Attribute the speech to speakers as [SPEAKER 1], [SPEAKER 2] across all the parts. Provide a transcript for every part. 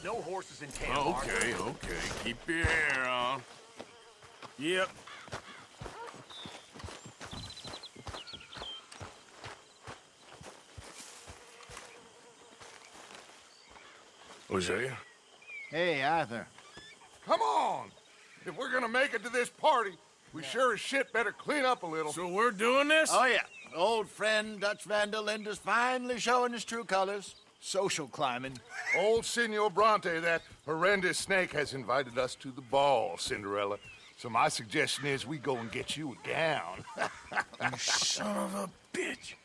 [SPEAKER 1] No horses in camp, Arthur.
[SPEAKER 2] Okay. Keep your hair on. Yep. Hosea?
[SPEAKER 3] Hey, Arthur.
[SPEAKER 4] Come on! If we're gonna make it to this party, we sure as shit better clean up a little.
[SPEAKER 2] So we're doing this?
[SPEAKER 3] Oh, yeah. Old friend Dutch Van der Linde's finally showing his true colors. Social climbing.
[SPEAKER 4] Old Senor Bronte, that horrendous snake, has invited us to the ball, Cinderella. So my suggestion is we go and get you a gown.
[SPEAKER 2] You son of a bitch.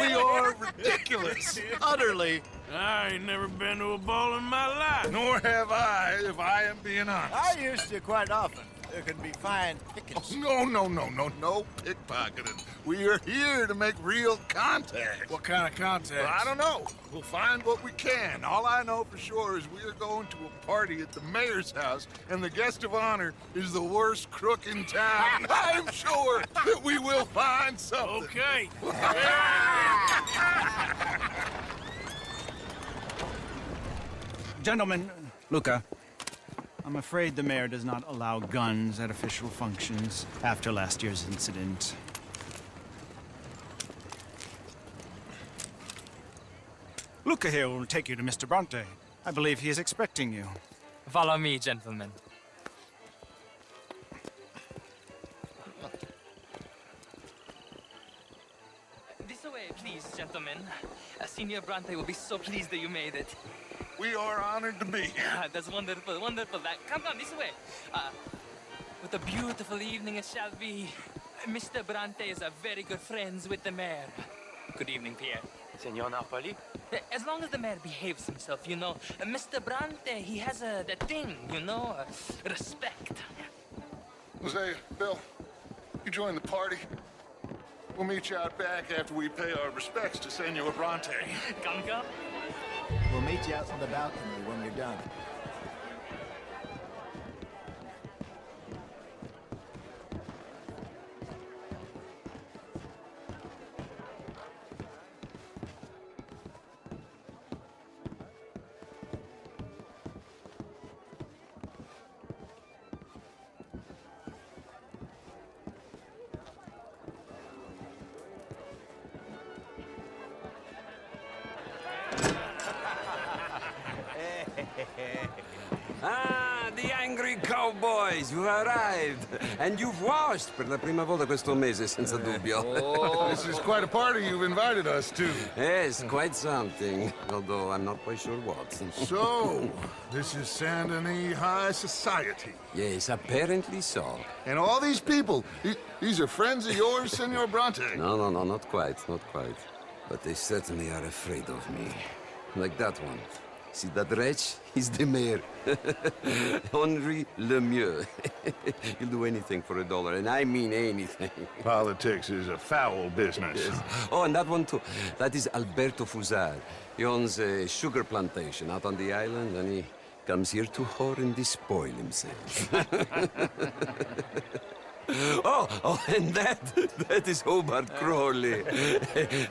[SPEAKER 4] We are ridiculous.
[SPEAKER 3] Utterly.
[SPEAKER 2] I ain't never been to a ball in my life.
[SPEAKER 4] Nor have I, if I am being honest.
[SPEAKER 3] I used to quite often. There can be fine pickings.
[SPEAKER 4] No pickpocketing. We are here to make real contact.
[SPEAKER 2] What kind of contact?
[SPEAKER 4] Well, I don't know. We'll find what we can. All I know for sure is we are going to a party at the mayor's house, and the guest of honor is the worst crook in town. I'm sure that we will find something.
[SPEAKER 2] Okay.
[SPEAKER 5] Gentlemen, Luca, I'm afraid the mayor does not allow guns at official functions after last year's incident. Luca here will take you to Mr. Bronte. I believe he is expecting you.
[SPEAKER 6] Follow me, gentlemen. This way, please, gentlemen. Senior Bronte will be so pleased that you made it.
[SPEAKER 4] We are honored to be here.
[SPEAKER 6] That's wonderful, wonderful. Come this way. What a beautiful evening it shall be. Mr. Bronte is a very good friends with the mayor. Good evening, Pierre.
[SPEAKER 1] Senor Napoli?
[SPEAKER 6] As long as the mayor behaves himself, you know. Mr. Bronte, he has that thing, you know, respect.
[SPEAKER 4] Jose, Bill, you join the party. We'll meet you out back after we pay our respects to Senor Bronte.
[SPEAKER 6] Come.
[SPEAKER 3] We'll meet you out on the balcony when you're done.
[SPEAKER 7] Ah, the angry cowboys, you've arrived. And you've washed per la prima volta questo mese, senza dubbio.
[SPEAKER 4] This is quite a party you've invited us to.
[SPEAKER 7] Yes, quite something. Although I'm not quite sure what.
[SPEAKER 4] So, this is Saint Denis High Society.
[SPEAKER 7] Yes, apparently so.
[SPEAKER 4] And all these people, these are friends of yours, Senor Bronte?
[SPEAKER 7] No, not quite. But they certainly are afraid of me. Like that one. See that wretch? He's the mayor. Henri Lemieux. He'll do anything for $1, and I mean anything.
[SPEAKER 4] Politics is a foul business.
[SPEAKER 7] Yes. Oh, and that one too. That is Alberto Fusar. He owns a sugar plantation out on the island, and he comes here to whore and despoil himself. Oh, and that is Hobart Crawley,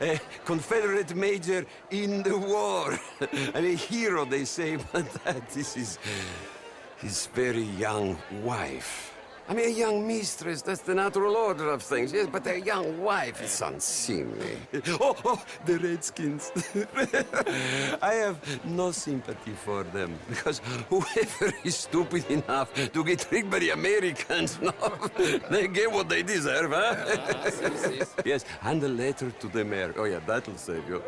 [SPEAKER 7] a Confederate major in the war, and a hero, they say, but that is his very young wife. I mean, a young mistress, that's the natural order of things, yes, but a young wife is unseemly. Oh, the Redskins. I have no sympathy for them, because whoever is stupid enough to get tricked by the Americans, no, they get what they deserve, huh? Yes, and a letter to the mayor. Oh, yeah, that'll save you.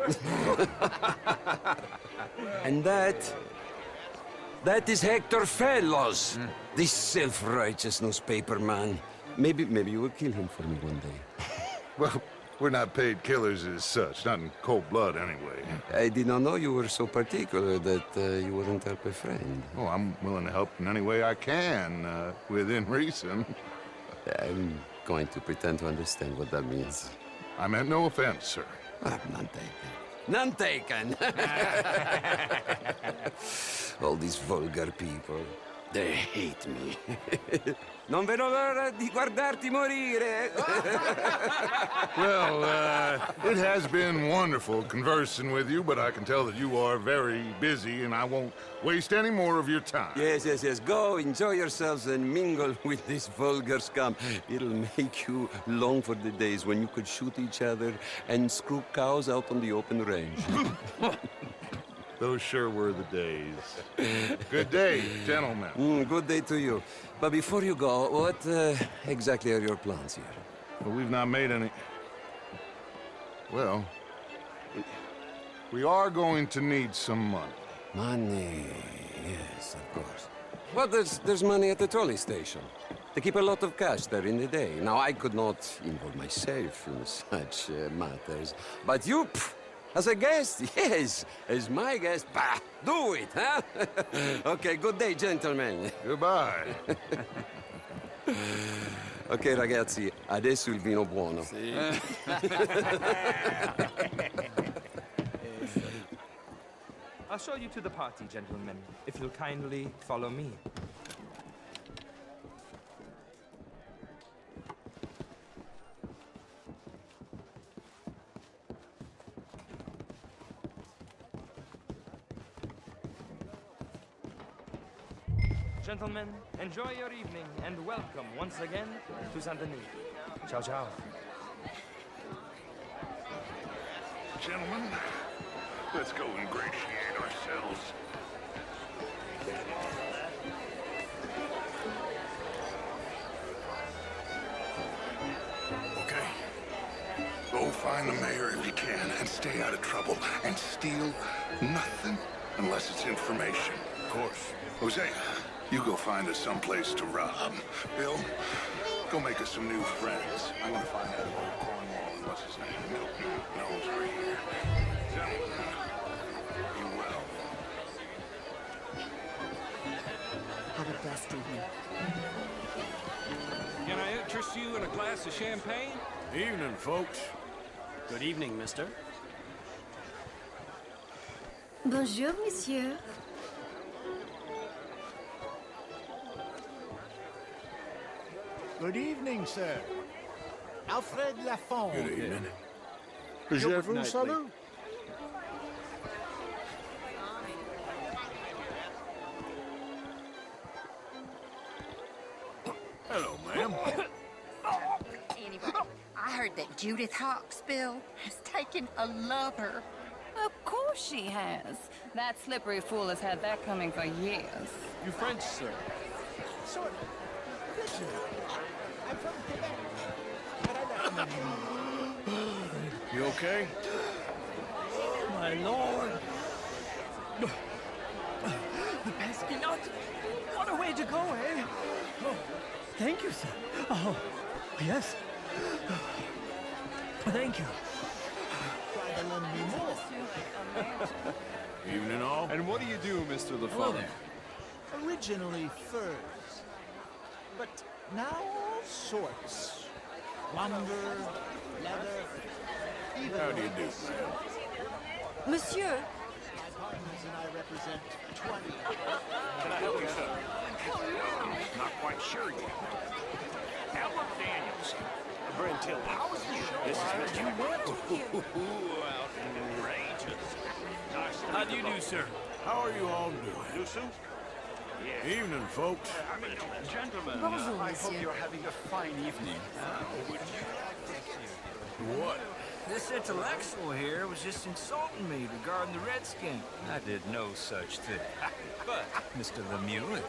[SPEAKER 7] And that is Hector Fellows, this self-righteous newspaper man. Maybe you will kill him for me one day.
[SPEAKER 4] Well, we're not paid killers as such, not in cold blood anyway.
[SPEAKER 7] I did not know you were so particular that you wouldn't help a friend.
[SPEAKER 4] Oh, I'm willing to help in any way I can, within reason.
[SPEAKER 7] I'm going to pretend to understand what that means.
[SPEAKER 4] I meant no offense, sir.
[SPEAKER 7] Ah, none taken. None taken. All these vulgar people. They hate me. Non vedo l'ora di guardarti morire.
[SPEAKER 4] Well, it has been wonderful conversing with you, but I can tell that you are very busy, and I won't waste any more of your time.
[SPEAKER 7] Yes. Go, enjoy yourselves and mingle with this vulgar scum. It'll make you long for the days when you could shoot each other and screw cows out on the open range.
[SPEAKER 4] Those sure were the days. Good day, gentlemen.
[SPEAKER 7] Good day to you. But before you go, what exactly are your plans here?
[SPEAKER 4] Well, we've not made any... Well, we are going to need some money.
[SPEAKER 7] Money, yes, of course. Well, there's money at the trolley station. They keep a lot of cash there in the day. Now, I could not involve myself in such matters. But you, as a guest, yes, as my guest, bah, do it, huh? Okay, good day, gentlemen.
[SPEAKER 4] Goodbye.
[SPEAKER 7] Ok, ragazzi, adesso il vino buono.
[SPEAKER 8] I'll show you to the party, gentlemen, if you'll kindly follow me. Gentlemen, enjoy your evening and welcome once again to Saint Denis. Ciao, ciao.
[SPEAKER 4] Gentlemen, let's go ingratiate ourselves. Okay. Go find the mayor if you can and stay out of trouble and steal nothing unless it's information. Of course. Hosea, you go find us someplace to rob. Bill, go make us some new friends. I'm gonna find that old Cornwall and what's his name? Milton. Knows we're here. Gentlemen, be well.
[SPEAKER 9] Have a blessed evening.
[SPEAKER 2] Can I interest you in a glass of champagne?
[SPEAKER 1] Evening, folks. Good evening, mister.
[SPEAKER 9] Bonjour, monsieur.
[SPEAKER 3] Good evening, sir. Alfred Lafont.
[SPEAKER 4] Good evening.
[SPEAKER 3] Je vous salue.
[SPEAKER 4] Hello, ma'am.
[SPEAKER 10] Anyway, I heard that Judith Hawksbill has taken a lover.
[SPEAKER 11] Of course she has. That slippery fool has had that coming for years.
[SPEAKER 1] You French, sir?
[SPEAKER 3] Sort of. Listen, I'm from Quebec, but I left
[SPEAKER 1] You okay? My lord.
[SPEAKER 6] The Peskinot! What a way to go, eh? Oh, thank you, sir. Oh, yes. Thank you.
[SPEAKER 2] Evening all.
[SPEAKER 1] And what do you do, Mr.
[SPEAKER 6] Hello
[SPEAKER 1] LaFont?
[SPEAKER 6] there.
[SPEAKER 3] Originally furs, but now all sorts. Lumber, leather, even...
[SPEAKER 4] How do you do, ma'am?
[SPEAKER 11] Monsieur,
[SPEAKER 3] My partners and I represent 20.
[SPEAKER 1] Can I help you, sir?
[SPEAKER 2] Not quite sure yet. Albert Daniels.
[SPEAKER 1] Brent Hill. How is the show? This is Mr.
[SPEAKER 2] Outrageous.
[SPEAKER 1] How do you do, sir?
[SPEAKER 2] How are you all doing?
[SPEAKER 1] You, sir?
[SPEAKER 2] Evening, folks.
[SPEAKER 1] Gentlemen,
[SPEAKER 9] Bonjour,
[SPEAKER 1] I hope
[SPEAKER 9] monsieur.
[SPEAKER 1] you're having a fine evening.
[SPEAKER 2] What?
[SPEAKER 6] This intellectual here was just insulting me regarding the Redskin. I did no such thing. But, Mr. Lemieux,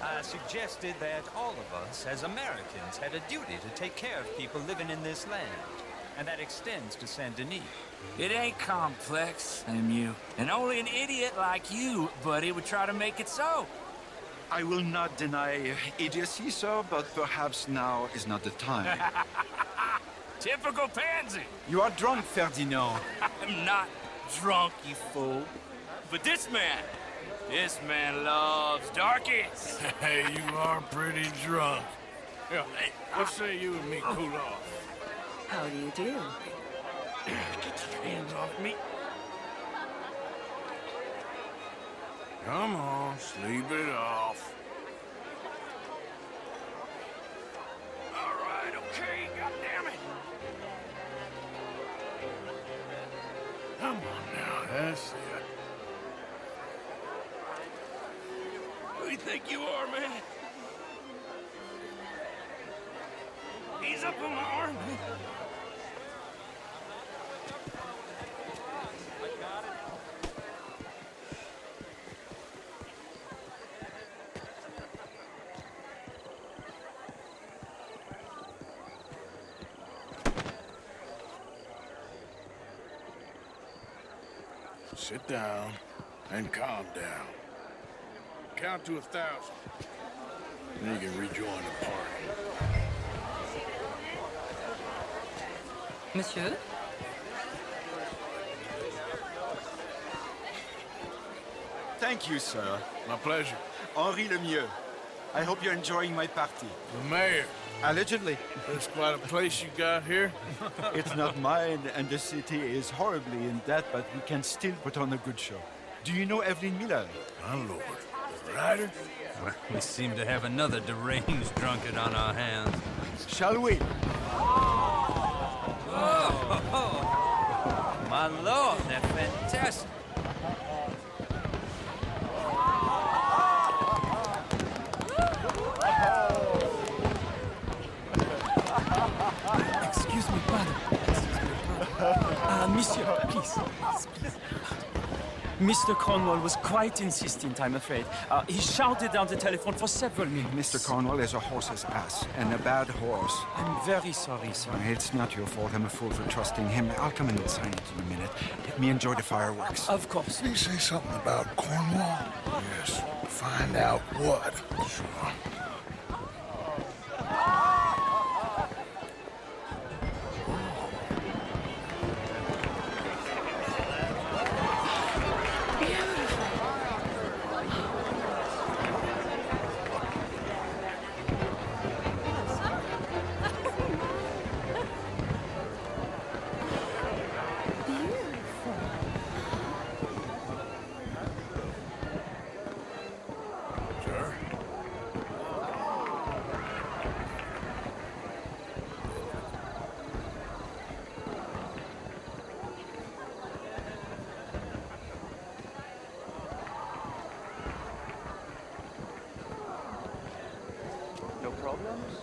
[SPEAKER 6] I suggested that all of us, as Americans, had a duty to take care of people living in this land. And that extends to Saint Denis.
[SPEAKER 12] It ain't complex, Lemieux. And only an idiot like you, buddy, would try to make it so.
[SPEAKER 13] I will not deny idiocy, sir, but perhaps now is not the time.
[SPEAKER 12] Typical pansy.
[SPEAKER 13] You are drunk, Ferdinand.
[SPEAKER 12] I'm not drunk, you fool. But this man loves darkies.
[SPEAKER 2] Hey, you are pretty drunk. Yeah, hey, what say you and me cool off?
[SPEAKER 9] How do you do?
[SPEAKER 2] Get your hands off me. Come on, sleep it off. All right, okay, goddammit. Come on now, that's it. Who do you think you are, man? Ease up on my arm. Sit down and calm down. Count to 1,000. Then you can rejoin the party.
[SPEAKER 11] Monsieur?
[SPEAKER 13] Thank you, sir.
[SPEAKER 2] My pleasure.
[SPEAKER 13] Henri Lemieux. I hope you're enjoying my party.
[SPEAKER 2] The mayor.
[SPEAKER 13] Allegedly.
[SPEAKER 2] That's quite a place you got here.
[SPEAKER 13] It's not mine, and the city is horribly in debt, but we can still put on a good show. Do you know Evelyn Miller?
[SPEAKER 2] My lord. The writer?
[SPEAKER 6] Well, we seem to have another deranged drunkard on our hands.
[SPEAKER 13] Shall we?
[SPEAKER 6] Oh, my lord, they're fantastic.
[SPEAKER 14] Excuse me, pardon. Monsieur, please. Mr. Cornwall was quite insistent, I'm afraid. He shouted down the telephone for several minutes.
[SPEAKER 13] Mr. Cornwall is a horse's ass, and a bad horse.
[SPEAKER 14] I'm very sorry, sir.
[SPEAKER 13] It's not your fault. I'm a fool for trusting him. I'll come in and sign it in a minute. Let me enjoy the fireworks.
[SPEAKER 14] Of course.
[SPEAKER 2] Did he say something about Cornwall? Yes. Find out what. Sure.
[SPEAKER 8] No problems?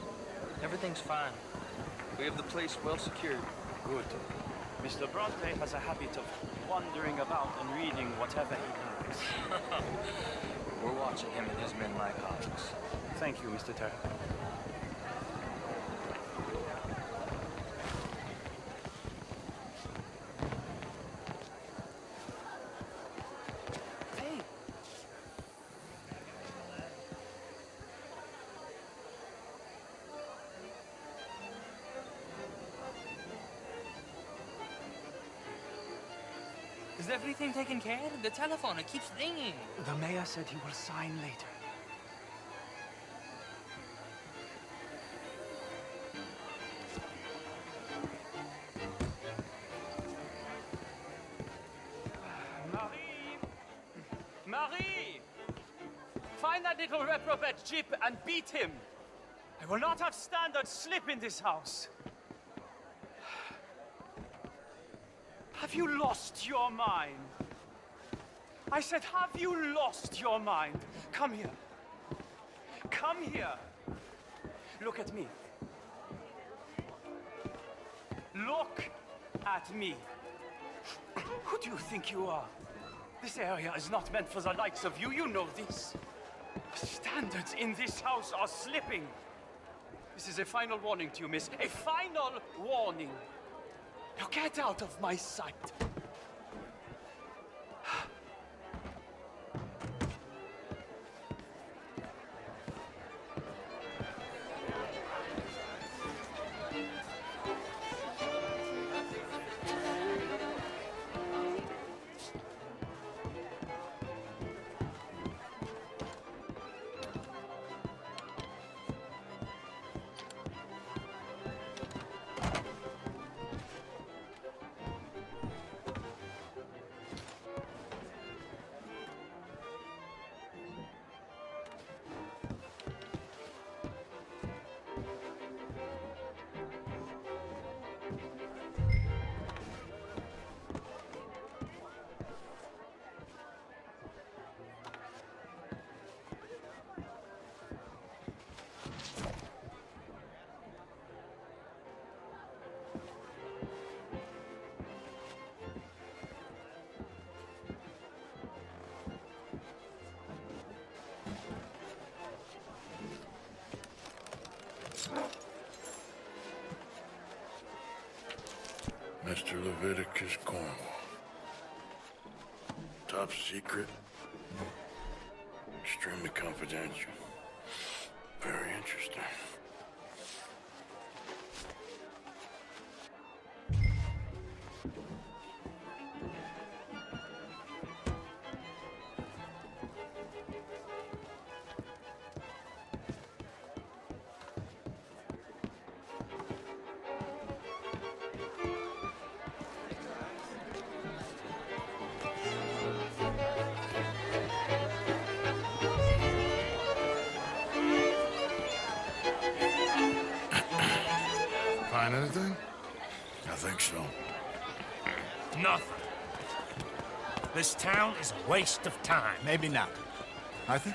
[SPEAKER 8] Everything's fine. We have the place well secured. Good.
[SPEAKER 1] Mr. Bronte has a habit of wandering about and reading whatever he likes.
[SPEAKER 8] We're watching him and his men like hawks.
[SPEAKER 1] Thank you, Mr. Terry.
[SPEAKER 8] Is everything taken care of? The telephone, it keeps ringing.
[SPEAKER 1] The mayor said he will sign later. Marie! Find that little reprobate Jip and beat him. I will not have standards slip in this house. Have you lost your mind? I said, have you lost your mind? Come here. Come here. Look at me. Look at me. Who do you think you are? This area is not meant for the likes of you. You know this. The standards in this house are slipping. This is a final warning to you, miss. A final warning. Now get out of my sight.
[SPEAKER 2] Mr. Leviticus Cornwall. Top secret. Extremely confidential. Very interesting.
[SPEAKER 4] Find anything?
[SPEAKER 2] I think so.
[SPEAKER 15] Nothing. This town is a waste of time.
[SPEAKER 3] Maybe not. Arthur?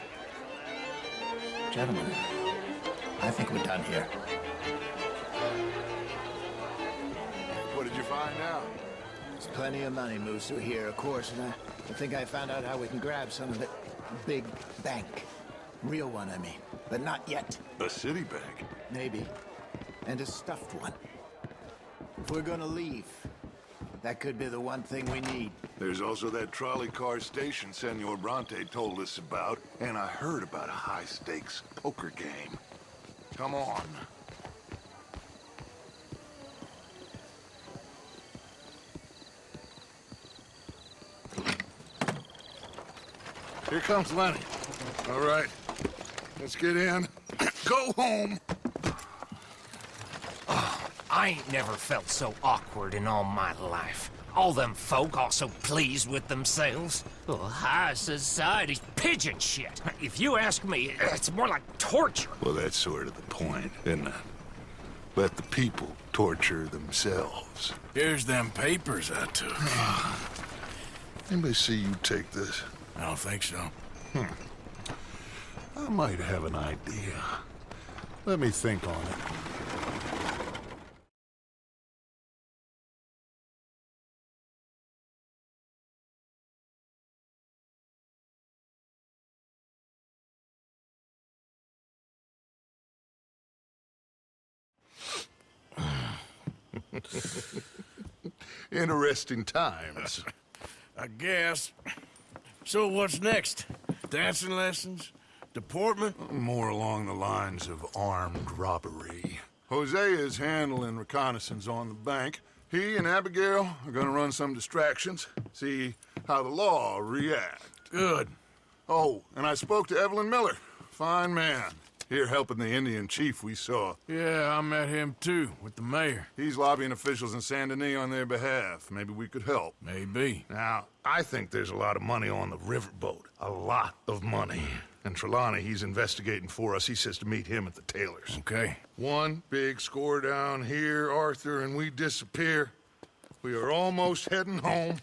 [SPEAKER 3] Gentlemen, I think we're done here.
[SPEAKER 4] What did you find out?
[SPEAKER 3] There's plenty of money moves through here, of course, and I think I found out how we can grab some of it. A big bank. Real one, I mean. But not yet.
[SPEAKER 4] A city bank?
[SPEAKER 3] Maybe. And a stuffed one. If we're gonna leave, that could be the one thing we need.
[SPEAKER 4] There's also that trolley car station Senor Bronte told us about, and I heard about a high-stakes poker game. Come on. Here comes Lenny. All right, let's get in. Go home.
[SPEAKER 15] I ain't never felt so awkward in all my life. All them folk all so pleased with themselves. Oh, high society's pigeon shit. If you ask me, it's more like torture.
[SPEAKER 4] Well, that's sort of the point, isn't it? Let the people torture themselves.
[SPEAKER 2] Here's them papers I took.
[SPEAKER 4] Anybody see you take this?
[SPEAKER 2] I don't think so.
[SPEAKER 4] I might have an idea. Let me think on it. Interesting times.
[SPEAKER 2] I guess. So what's next? Dancing lessons? Deportment?
[SPEAKER 4] More along the lines of armed robbery. Hosea is handling reconnaissance on the bank. He and Abigail are gonna run some distractions, see how the law react.
[SPEAKER 2] Good.
[SPEAKER 4] Oh, and I spoke to Evelyn Miller. Fine man. Here helping the Indian chief we saw.
[SPEAKER 2] Yeah, I met him too, with the mayor.
[SPEAKER 4] He's lobbying officials in Saint Denis on their behalf. Maybe we could help.
[SPEAKER 2] Maybe.
[SPEAKER 4] Now, I think there's a lot of money on the riverboat. A lot of money. And Trelawney, he's investigating for us. He says to meet him at the Taylor's.
[SPEAKER 2] Okay.
[SPEAKER 4] One big score down here, Arthur, and we disappear. We are almost heading home.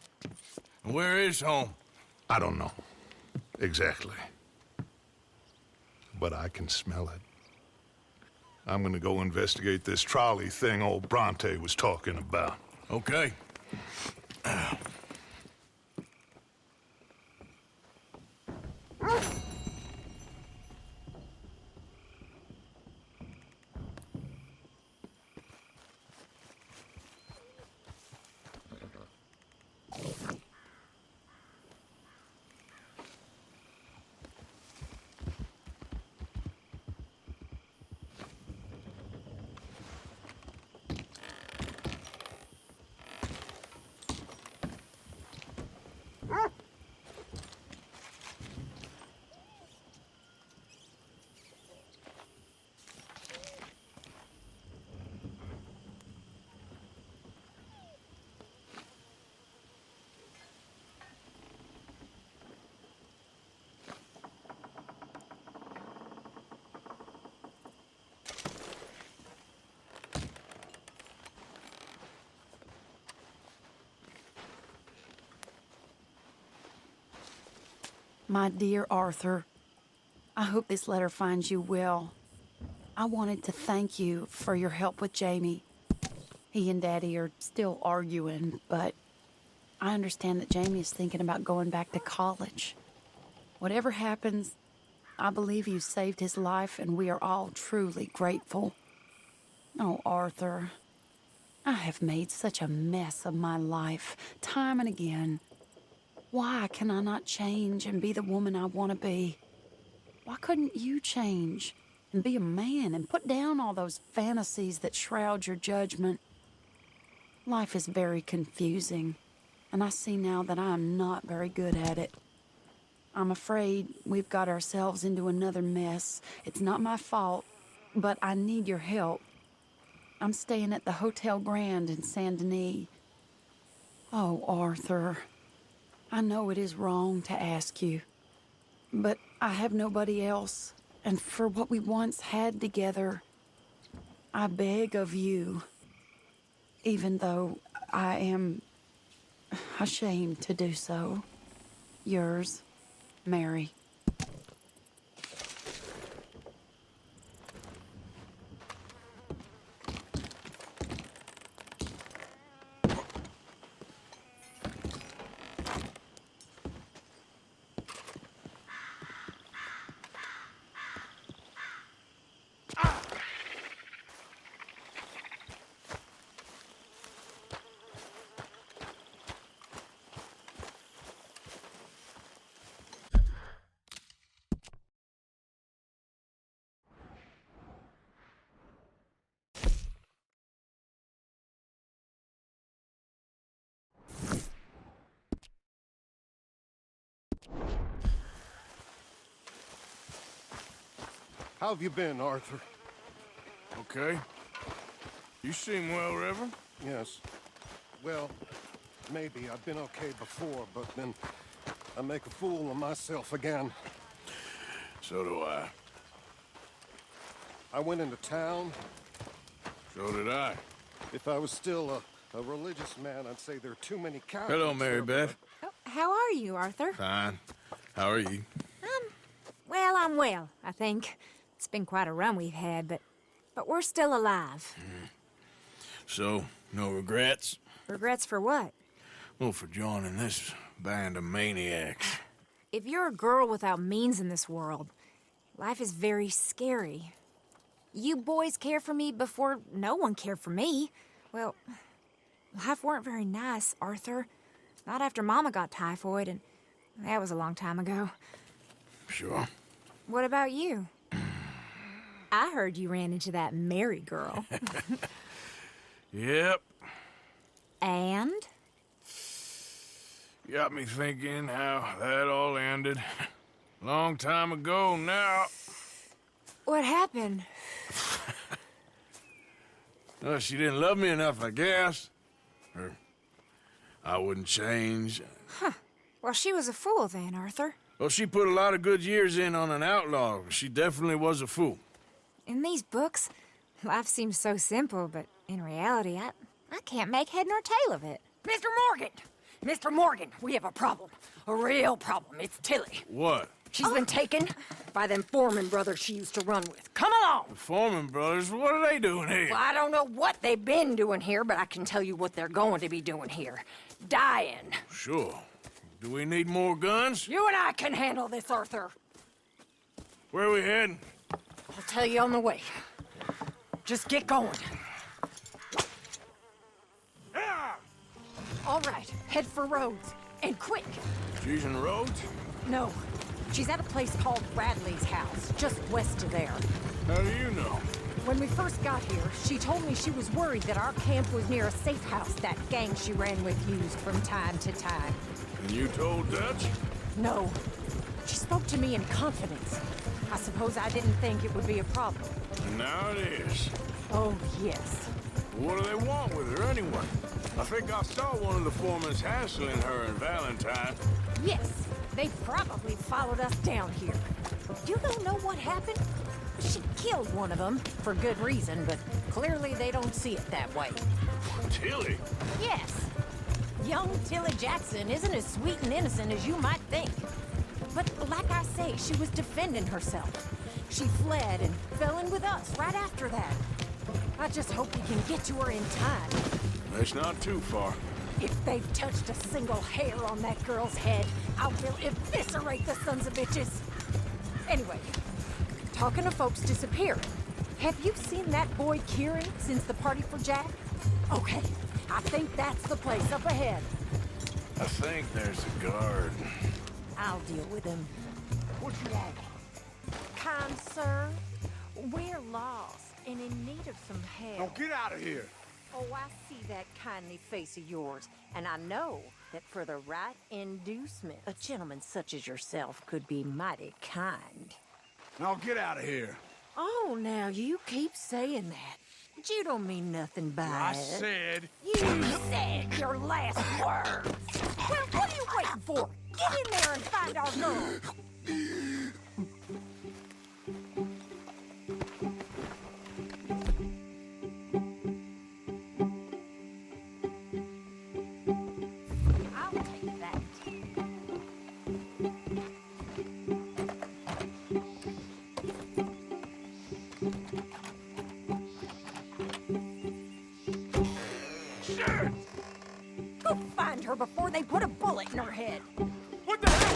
[SPEAKER 2] Where is home?
[SPEAKER 4] I don't know. Exactly. But I can smell it. I'm gonna go investigate this trolley thing old Bronte was talking about.
[SPEAKER 2] Okay.
[SPEAKER 16] My dear Arthur, I hope this letter finds you well. I wanted to thank you for your help with Jamie. He and Daddy are still arguing, but I understand that Jamie is thinking about going back to college. Whatever happens, I believe you saved his life, and we are all truly grateful. Oh, Arthur, I have made such a mess of my life, time and again. Why can I not change and be the woman I want to be? Why couldn't you change and be a man and put down all those fantasies that shroud your judgment? Life is very confusing, and I see now that I am not very good at it. I'm afraid we've got ourselves into another mess. It's not my fault, but I need your help. I'm staying at the Hotel Grand in Saint Denis. Oh, Arthur, I know it is wrong to ask you, but I have nobody else, and for what we once had together, I beg of you, even though I am ashamed to do so. Yours, Mary.
[SPEAKER 17] How have you been, Arthur?
[SPEAKER 2] Okay. You seem well, Reverend.
[SPEAKER 17] Yes. Well, maybe. I've been okay before, but then I make a fool of myself again.
[SPEAKER 2] So do I.
[SPEAKER 17] I went into town.
[SPEAKER 2] So did I.
[SPEAKER 17] If I was still a religious man, I'd say there are too many Catholics.
[SPEAKER 2] Hello, Mary Beth.
[SPEAKER 18] Oh, how are you, Arthur?
[SPEAKER 2] Fine. How are you?
[SPEAKER 18] Well, I'm well, I think. It's been quite a run we've had, but we're still alive.
[SPEAKER 2] So, no regrets?
[SPEAKER 18] Regrets for what?
[SPEAKER 2] Well, for joining this band of maniacs.
[SPEAKER 18] If you're a girl without means in this world, life is very scary. You boys cared for me before no one cared for me. Well, life weren't very nice, Arthur. Not after Mama got typhoid, and that was a long time ago.
[SPEAKER 2] Sure.
[SPEAKER 18] What about you? I heard you ran into that Mary girl.
[SPEAKER 2] Yep.
[SPEAKER 18] And?
[SPEAKER 2] Got me thinking how that all ended. Long time ago now.
[SPEAKER 18] What happened?
[SPEAKER 2] Well, she didn't love me enough, I guess. Or I wouldn't change.
[SPEAKER 18] Huh. Well, she was a fool then, Arthur.
[SPEAKER 2] Well, she put a lot of good years in on an outlaw. She definitely was a fool.
[SPEAKER 18] In these books, life seems so simple, but in reality, I can't make head nor tail of it.
[SPEAKER 10] Mr. Morgan! Mr. Morgan, we have a problem. A real problem. It's Tilly.
[SPEAKER 2] What?
[SPEAKER 10] She's been taken by them Foreman brothers she used to run with. Come along!
[SPEAKER 2] The Foreman brothers? What are they doing here?
[SPEAKER 10] Well, I don't know what they've been doing here, but I can tell you what they're going to be doing here. Dying.
[SPEAKER 2] Sure. Do we need more guns?
[SPEAKER 10] You and I can handle this, Arthur.
[SPEAKER 2] Where are we heading?
[SPEAKER 10] I'll tell you on the way. Just get going. All right, head for Rhodes. And quick.
[SPEAKER 2] She's in Rhodes?
[SPEAKER 10] No, she's at a place called Radley's house, just west of there.
[SPEAKER 2] How do you know?
[SPEAKER 10] When we first got here, she told me she was worried that our camp was near a safe house that gang she ran with used from time to time.
[SPEAKER 2] And you told Dutch?
[SPEAKER 10] No. She spoke to me in confidence. I suppose I didn't think it would be a problem.
[SPEAKER 2] And now it is.
[SPEAKER 10] Oh, yes.
[SPEAKER 2] What do they want with her anyway? I think I saw one of the foremans hassling her and Valentine.
[SPEAKER 10] Yes, they probably followed us down here. You don't know what happened? She killed one of them, for good reason, but clearly they don't see it that way.
[SPEAKER 2] Tilly?
[SPEAKER 10] Yes. Young Tilly Jackson isn't as sweet and innocent as you might think. But like I say, she was defending herself. She fled and fell in with us right after that. I just hope we can get to her in time.
[SPEAKER 2] That's not too far.
[SPEAKER 10] If they've touched a single hair on that girl's head, I will eviscerate the sons of bitches. Anyway, talking of folks disappearing, have you seen that boy Kieran since the party for Jack? Okay, I think that's the place up ahead.
[SPEAKER 2] I think there's a guard.
[SPEAKER 10] I'll deal with him.
[SPEAKER 17] What you want?
[SPEAKER 10] Kind sir, we're lost and in need of some help.
[SPEAKER 17] Now get out of here.
[SPEAKER 10] Oh, I see that kindly face of yours, and I know that for the right inducement, a gentleman such as yourself could be mighty kind.
[SPEAKER 17] Now get out of here.
[SPEAKER 10] Oh, now you keep saying that. But you don't mean nothing by
[SPEAKER 17] I
[SPEAKER 10] it.
[SPEAKER 17] said...
[SPEAKER 10] You said your last words. Well, what are you waiting for? Get in there and find our girl. I'll take that.
[SPEAKER 17] Shit!
[SPEAKER 10] Go find her before they put a bullet in her head.
[SPEAKER 17] What the hell?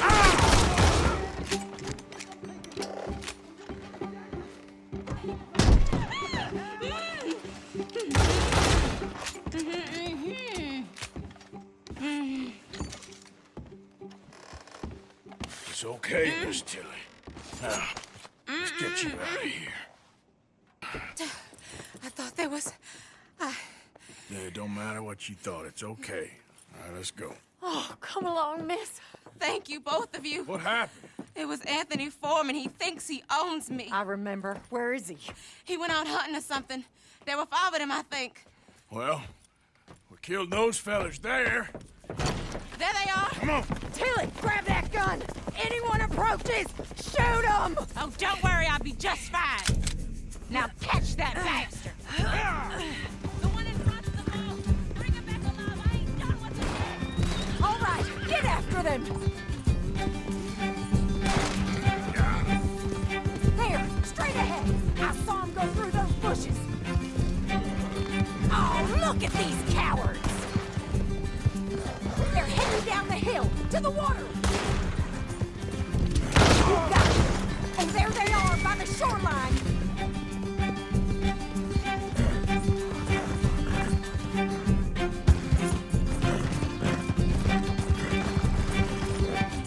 [SPEAKER 2] It's okay, Miss Tilly. Now, let's get you out of here.
[SPEAKER 11] I thought there was...
[SPEAKER 2] Yeah, it don't matter what you thought. It's okay. All right, let's go.
[SPEAKER 11] Oh, come along, miss. Thank you, both of you.
[SPEAKER 2] What happened?
[SPEAKER 11] It was Anthony Foreman. He thinks he owns me.
[SPEAKER 10] I remember. Where is he?
[SPEAKER 11] He went out hunting or something. There were 5 of them, I think.
[SPEAKER 2] Well, we killed those fellas there.
[SPEAKER 11] There they are.
[SPEAKER 2] Come on.
[SPEAKER 10] Tilly, grab that gun. Anyone approaches, shoot them.
[SPEAKER 11] Oh, don't worry. I'll be just fine.
[SPEAKER 10] Now catch that bastard.
[SPEAKER 11] The one in front of the wall. Bring him back alive. I ain't done with him.
[SPEAKER 10] All right, get after them. There, straight ahead. I saw him go through those bushes. Oh, look at these cowards. They're heading down the hill to the water. You got it. Oh, there they are by the shoreline.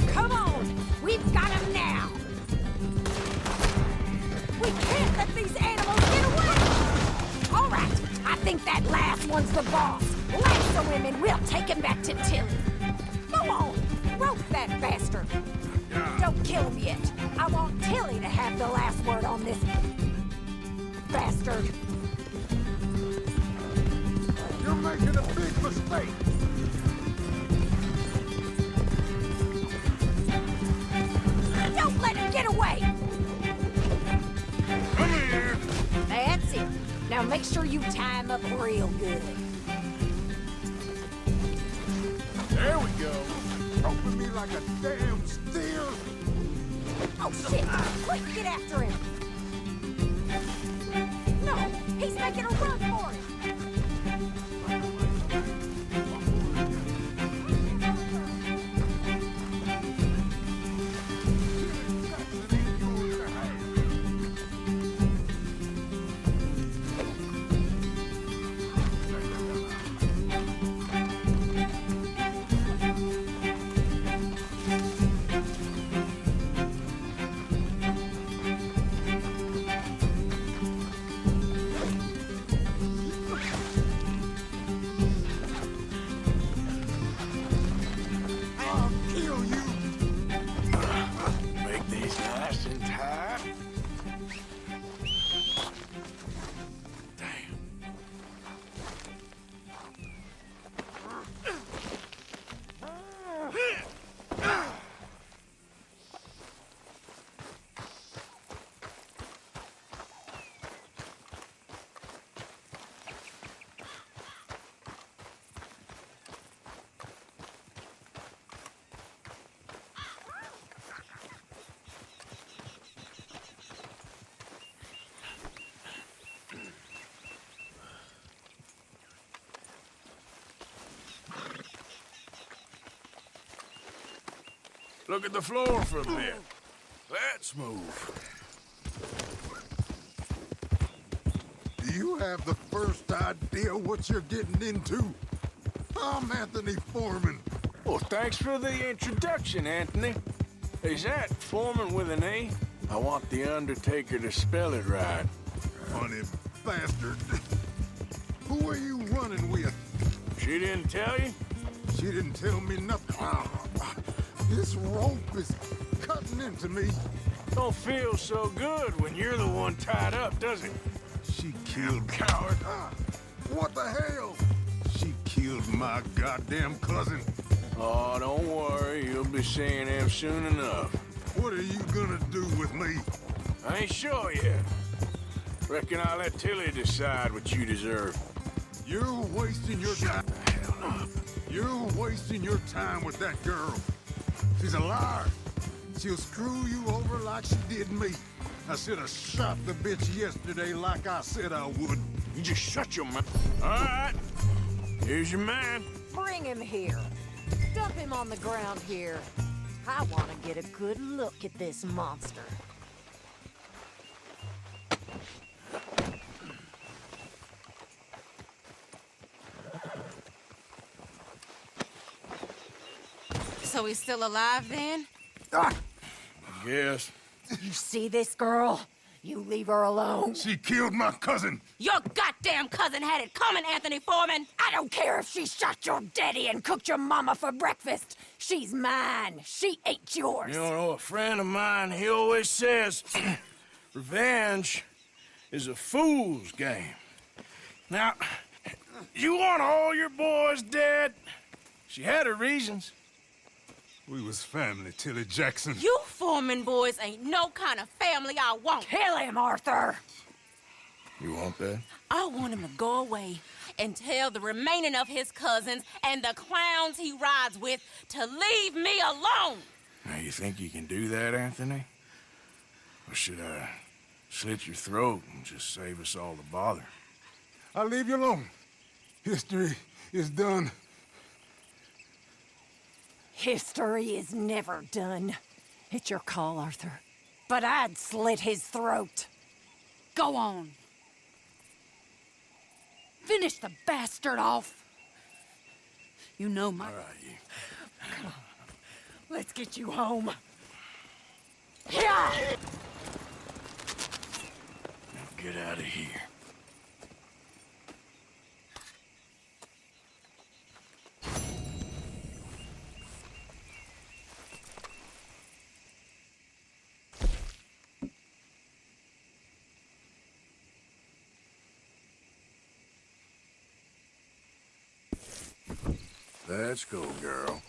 [SPEAKER 10] Come on, we've got them now. We can't let these animals get away. All right, I think that last one's the boss. Lasso him and we'll take him back to Tilly. Go on, rope that bastard. Don't kill him yet. I want Tilly to have the last word on this bastard.
[SPEAKER 17] You're making a big mistake.
[SPEAKER 10] Don't let him get away.
[SPEAKER 2] Come here.
[SPEAKER 10] That's it. Now make sure you tie him up real good.
[SPEAKER 17] There we go. Helping me like a damn steer.
[SPEAKER 10] Oh, shit! Quick, get after him! No, he's making a run for it!
[SPEAKER 2] Look at the floor for a bit. That's smooth.
[SPEAKER 4] you have the first idea what you're getting into? I'm Anthony Foreman.
[SPEAKER 2] Well, thanks for the introduction, Anthony. Is that Foreman with an A? I want the Undertaker to spell it right.
[SPEAKER 4] Funny bastard. Who are you running with?
[SPEAKER 2] She didn't tell you?
[SPEAKER 4] She didn't tell me nothing. This rope is cutting into me.
[SPEAKER 2] Don't feel so good when you're the one tied up, does it?
[SPEAKER 4] She killed coward. What the hell? She killed my goddamn cousin.
[SPEAKER 2] Oh, don't worry. You'll be seeing him soon enough.
[SPEAKER 4] What are you gonna do with me?
[SPEAKER 2] I ain't sure yet. Reckon I'll let Tilly decide what you deserve.
[SPEAKER 4] You're wasting your time.
[SPEAKER 2] Hell no.
[SPEAKER 4] You're wasting your time with that girl. She's a liar. She'll screw you over like she did me. I should have shot the bitch yesterday like I said I would.
[SPEAKER 2] You just shut your mouth. All right. Here's your man.
[SPEAKER 10] Bring him here. Dump him on the ground here. I want to get a good look at this monster.
[SPEAKER 11] So he's still alive then?
[SPEAKER 2] I guess.
[SPEAKER 10] You see this girl? You leave her alone.
[SPEAKER 4] She killed my cousin.
[SPEAKER 11] Your goddamn cousin had it coming, Anthony Foreman!
[SPEAKER 10] I don't care if she shot your daddy and cooked your mama for breakfast. She's mine. She ain't yours.
[SPEAKER 2] You know, a friend of mine, he always says, revenge is a fool's game. Now, you want all your boys dead? She had her reasons.
[SPEAKER 4] We was family, Tilly Jackson.
[SPEAKER 11] You Foreman boys ain't no kind of family I want.
[SPEAKER 10] Kill him, Arthur!
[SPEAKER 2] You want that?
[SPEAKER 11] I want him to go away and tell the remaining of his cousins and the clowns he rides with to leave me alone.
[SPEAKER 2] Now, you think you can do that, Anthony? Or should I slit your throat and just save us all the bother?
[SPEAKER 4] I'll leave you alone. History is done.
[SPEAKER 10] History is never done. It's your call, Arthur. But I'd slit his throat.
[SPEAKER 16] Go on. Finish the bastard off. You know my...
[SPEAKER 2] All right, you.
[SPEAKER 10] Come on. Let's get you home. Yeah!
[SPEAKER 2] Now get out of here. Let's go, girl.